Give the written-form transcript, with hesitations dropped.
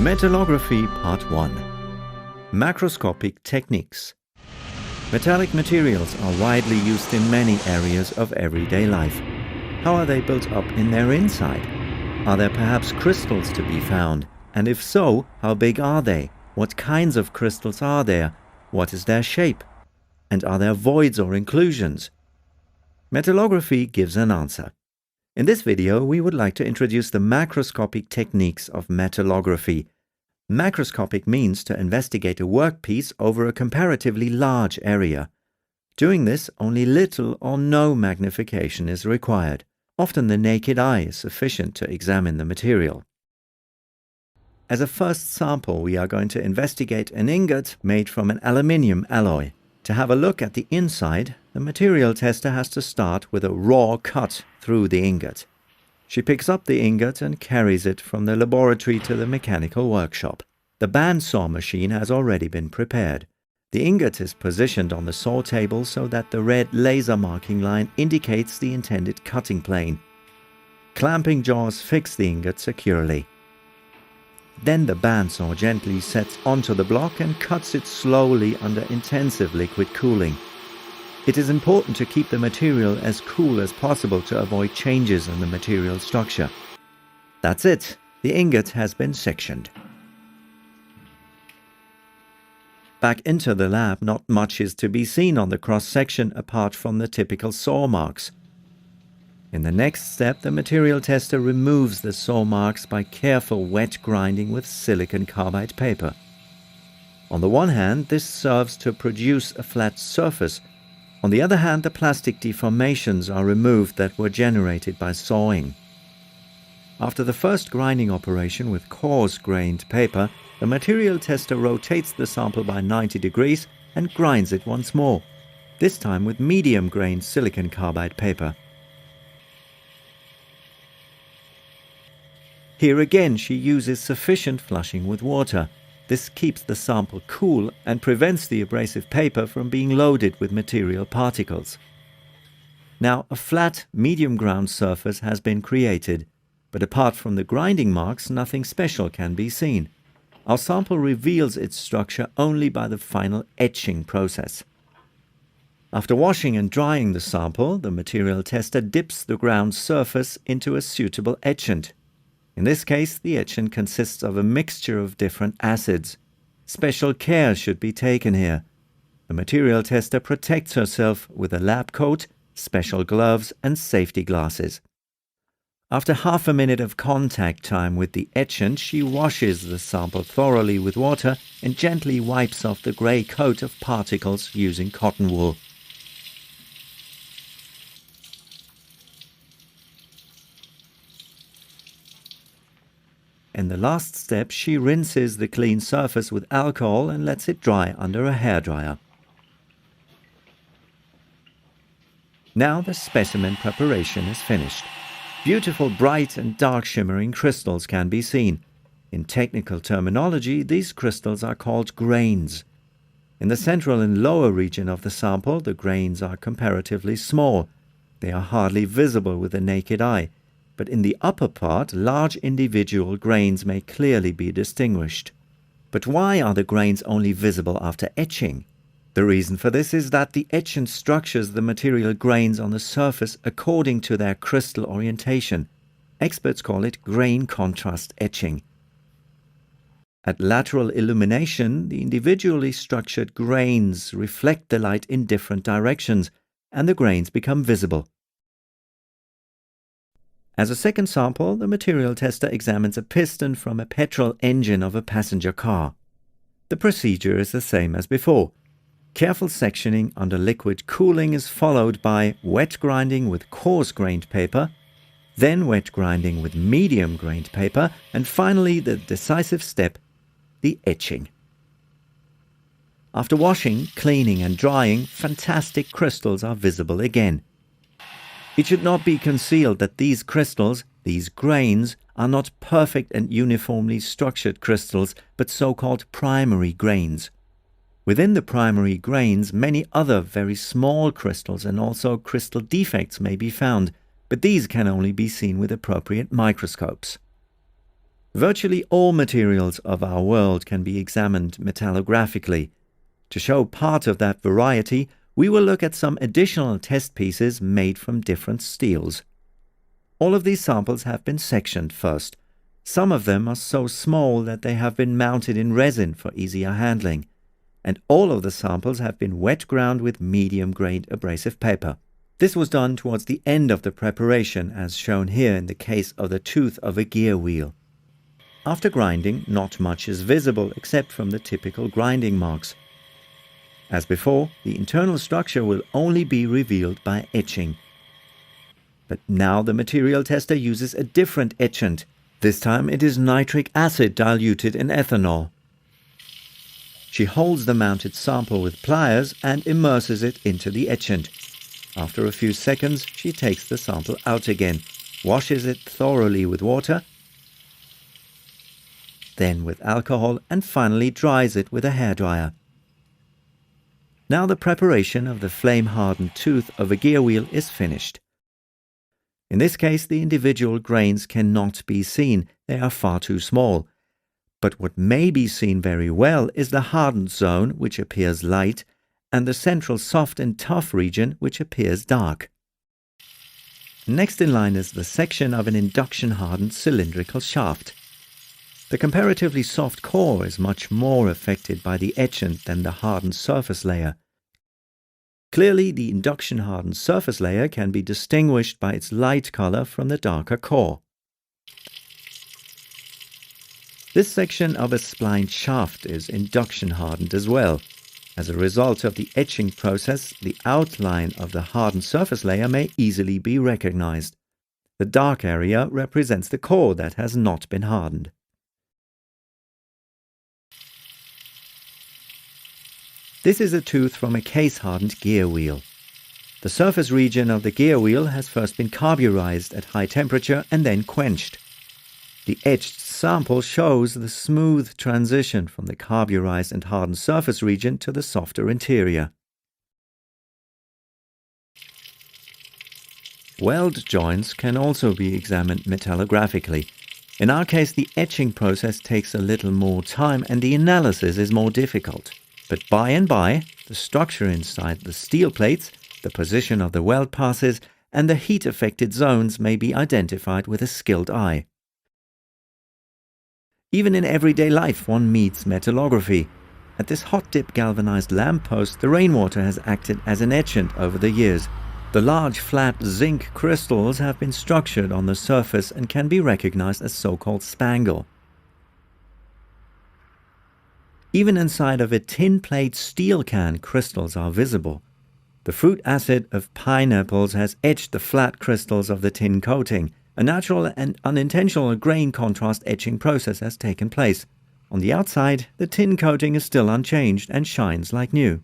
Metallography Part 1. Macroscopic techniques. Metallic materials are widely used in many areas of everyday life. How are they built up in their inside? Are there perhaps crystals to be found? And if so, how big are they? What kinds of crystals are there? What is their shape? And are there voids or inclusions? Metallography gives an answer. In this video, we would like to introduce the macroscopic techniques of metallography. Macroscopic means to investigate a workpiece over a comparatively large area. Doing this, only little or no magnification is required. Often the naked eye is sufficient to examine the material. As a first sample, we are going to investigate an ingot made from an aluminium alloy. To have a look at the inside, the material tester has to start with a raw cut through the ingot. She picks up the ingot and carries it from the laboratory to the mechanical workshop. The bandsaw machine has already been prepared. The ingot is positioned on the saw table so that the red laser marking line indicates the intended cutting plane. Clamping jaws fix the ingot securely. Then the bandsaw gently sets onto the block and cuts it slowly under intensive liquid cooling. It is important to keep the material as cool as possible to avoid changes in the material structure. That's it. The ingot has been sectioned. Back into the lab, not much is to be seen on the cross-section apart from the typical saw marks. In the next step, the material tester removes the saw marks by careful wet grinding with silicon carbide paper. On the one hand, this serves to produce a flat surface. On the other hand, the plastic deformations are removed that were generated by sawing. After the first grinding operation with coarse-grained paper, the material tester rotates the sample by 90 degrees and grinds it once more, this time with medium-grained silicon carbide paper. Here again she uses sufficient flushing with water. This keeps the sample cool and prevents the abrasive paper from being loaded with material particles. Now a flat, medium ground surface has been created, but apart from the grinding marks, nothing special can be seen. Our sample reveals its structure only by the final etching process. After washing and drying the sample, the material tester dips the ground surface into a suitable etchant. In this case, the etchant consists of a mixture of different acids. Special care should be taken here. The material tester protects herself with a lab coat, special gloves and safety glasses. After half a minute of contact time with the etchant, she washes the sample thoroughly with water and gently wipes off the grey coat of particles using cotton wool. In the last step, she rinses the clean surface with alcohol and lets it dry under a hairdryer. Now the specimen preparation is finished. Beautiful bright and dark shimmering crystals can be seen. In technical terminology, these crystals are called grains. In the central and lower region of the sample, the grains are comparatively small. They are hardly visible with the naked eye. But in the upper part, large individual grains may clearly be distinguished. But why are the grains only visible after etching? The reason for this is that the etchant structures the material grains on the surface according to their crystal orientation. Experts call it grain contrast etching. At lateral illumination, the individually structured grains reflect the light in different directions, and the grains become visible. As a second sample, the material tester examines a piston from a petrol engine of a passenger car. The procedure is the same as before. Careful sectioning under liquid cooling is followed by wet grinding with coarse-grained paper, then wet grinding with medium-grained paper, and finally the decisive step, the etching. After washing, cleaning and drying, fantastic crystals are visible again. It should not be concealed that these crystals, these grains, are not perfect and uniformly structured crystals, but so-called primary grains. Within the primary grains, many other very small crystals and also crystal defects may be found, but these can only be seen with appropriate microscopes. Virtually all materials of our world can be examined metallographically. To show part of that variety, we will look at some additional test pieces made from different steels. All of these samples have been sectioned first. Some of them are so small that they have been mounted in resin for easier handling. And all of the samples have been wet ground with medium-grade abrasive paper. This was done towards the end of the preparation, as shown here in the case of the tooth of a gear wheel. After grinding, not much is visible except from the typical grinding marks. As before, the internal structure will only be revealed by etching. But now the material tester uses a different etchant. This time it is nitric acid diluted in ethanol. She holds the mounted sample with pliers and immerses it into the etchant. After a few seconds, she takes the sample out again, washes it thoroughly with water, then with alcohol, and finally dries it with a hairdryer. Now the preparation of the flame-hardened tooth of a gear wheel is finished. In this case, the individual grains cannot be seen, they are far too small. But what may be seen very well is the hardened zone, which appears light, and the central soft and tough region, which appears dark. Next in line is the section of an induction-hardened cylindrical shaft. The comparatively soft core is much more affected by the etchant than the hardened surface layer. Clearly, the induction-hardened surface layer can be distinguished by its light color from the darker core. This section of a splined shaft is induction-hardened as well. As a result of the etching process, the outline of the hardened surface layer may easily be recognized. The dark area represents the core that has not been hardened. This is a tooth from a case-hardened gear wheel. The surface region of the gear wheel has first been carburized at high temperature and then quenched. The etched sample shows the smooth transition from the carburized and hardened surface region to the softer interior. Weld joints can also be examined metallographically. In our case, the etching process takes a little more time and the analysis is more difficult. But by and by, the structure inside the steel plates, the position of the weld passes, and the heat-affected zones may be identified with a skilled eye. Even in everyday life, one meets metallography. At this hot-dip galvanized lamppost, the rainwater has acted as an etchant over the years. The large flat zinc crystals have been structured on the surface and can be recognized as so-called spangle. Even inside of a tin plate steel can, crystals are visible. The fruit acid of pineapples has etched the flat crystals of the tin coating. A natural and unintentional grain contrast etching process has taken place. On the outside, the tin coating is still unchanged and shines like new.